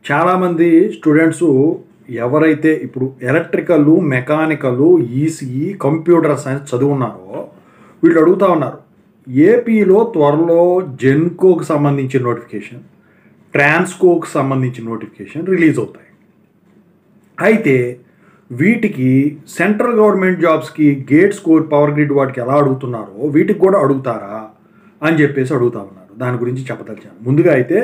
చాలామంది స్టూడెంట్స్ ఎవరైతే ఇప్పుడు electrical, mechanical, ECE, computer science చదువున్నారో వీళ్ళు అడుగుతూ ఉన్నారు. ఏపీలో త్వరలో జెన్కోకి సంబంధించిన నోటిఫికేషన్, ట్రాన్స్కోకి సంబంధించిన నోటిఫికేషన్ రిలీజ్ అవుతాయి. అయితే వీటికి సెంట్రల్ గవర్నమెంట్ జాబ్స్కి గేట్ స్కోర్, పవర్ గ్రిడ్ వాటికి ఎలా అడుగుతున్నారో వీటికి కూడా అడుగుతారా అని చెప్పేసి అడుగుతూ ఉన్నారు. దాని గురించి చెప్పదలిచాను. ముందుగా అయితే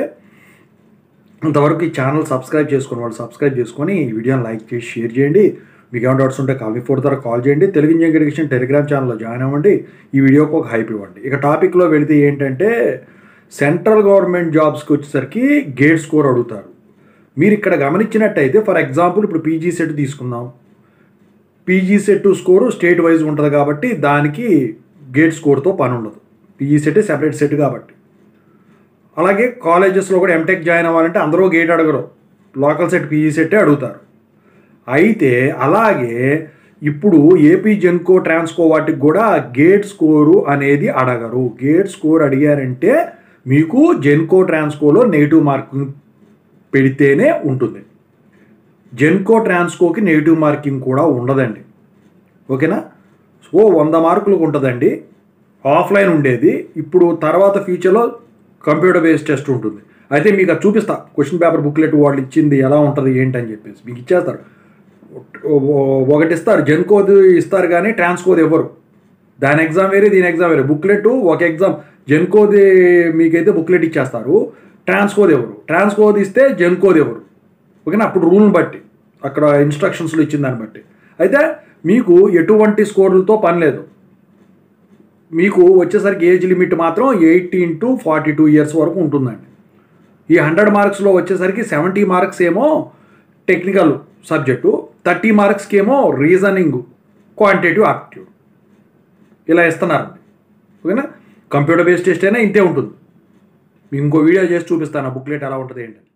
ఇంతవరకు ఈ ఛానల్ సబ్స్క్రైబ్ చేసుకుని వాళ్ళు సబ్స్క్రైబ్ చేసుకొని ఈ వీడియోని లైక్ చేసి షేర్ చేయండి. మీకు ఏమైనా డౌట్స్ ఉంటే కాల్ మీ 4 ద్వారా కాల్ చేయండి. తెలుగు ఇంజనీరింగ్ ఎడ్యుకేషన్ టెలిగ్రామ్ ఛానల్లో జాయిన్ అవ్వండి. ఈ వీడియోకి ఒక హైప్ ఇవ్వండి. ఇక టాపిక్లో వెళితే ఏంటంటే సెంట్రల్ గవర్నమెంట్ జాబ్స్కి వచ్చేసరికి గేట్ స్కోర్ అడుగుతారు. మీరు ఇక్కడ గమనించినట్టయితే ఫర్ ఎగ్జాంపుల్ ఇప్పుడు పీజీ సెట్ తీసుకుందాం. PG set score state wise ఉంటుంది కాబట్టి దానికి గేట్ స్కోర్తో పని ఉండదు. పీజీ సెట్ సెపరేట్ సెట్ కాబట్టి. అలాగే కాలేజెస్లో కూడా ఎంటెక్ జాయిన్ అవ్వాలంటే అందరూ గేట్ అడగరు, లోకల్ సెట్ పీజీ సెట్టే అడుగుతారు. అయితే అలాగే ఇప్పుడు ఏపీ జెన్కో, ట్రాన్స్కో వాటికి కూడా గేట్ స్కోరు అనేది అడగరు. గేట్ స్కోర్ అడిగారంటే మీకు జెన్కో, ట్రాన్స్కోలో నెగిటివ్ మార్కింగ్ పెడితేనే ఉంటుంది. జెన్కో, ట్రాన్స్కోకి నెగిటివ్ మార్కింగ్ కూడా ఉండదండి. ఓకేనా? సో 100 మార్కులకు ఉంటుందండి. ఆఫ్లైన్ ఉండేది. ఇప్పుడు తర్వాత ఫ్యూచర్లో కంప్యూటర్ బేస్డ్ టెస్ట్ ఉంటుంది. అయితే మీకు అది చూపిస్తా. క్వశ్చన్ పేపర్ బుక్లెట్ వాళ్ళు ఇచ్చింది ఎలా ఉంటుంది ఏంటని చెప్పేసి మీకు ఇచ్చేస్తారు. ఒకటి ఇస్తారు, జెన్కోది ఇస్తారు కానీ ట్రాన్స్కోది ఇవ్వరు. దాని ఎగ్జామ్ వేరే, దీని ఎగ్జామ్ వేరే. బుక్లెట్ ఒక ఎగ్జామ్ జెన్కోది మీకైతే బుక్లెట్ ఇచ్చేస్తారు, ట్రాన్స్కోది ఇవ్వరు. ట్రాన్స్కోది ఇస్తే జెన్కోది ఇవ్వరు. ఓకేనా? అప్పుడు రూల్ని బట్టి అక్కడ ఇన్స్ట్రక్షన్స్లో ఇచ్చిన దాన్ని బట్టి. అయితే మీకు ఎటువంటి స్కోర్లతో పని లేదు. మీకు వచ్చేసరికి ఏజ్ లిమిట్ మాత్రం 18 to 42 ఇయర్స్ వరకు ఉంటుందండి. ఈ 100 మార్క్స్లో వచ్చేసరికి 70 మార్క్స్ ఏమో టెక్నికల్ సబ్జెక్టు, 30 మార్క్స్కి ఏమో రీజనింగ్, క్వాంటిటేటివ్ ఆప్టిట్యూడ్ ఇలా ఇస్తున్నారండి. ఓకేనా? కంప్యూటర్ బేస్డ్ టెస్ట్ అయినా ఇంతే ఉంటుంది. మీకు ఇంకో వీడియో చేసి చూపిస్తాను బుక్లెట్ ఎలా ఉంటుంది ఏంటని.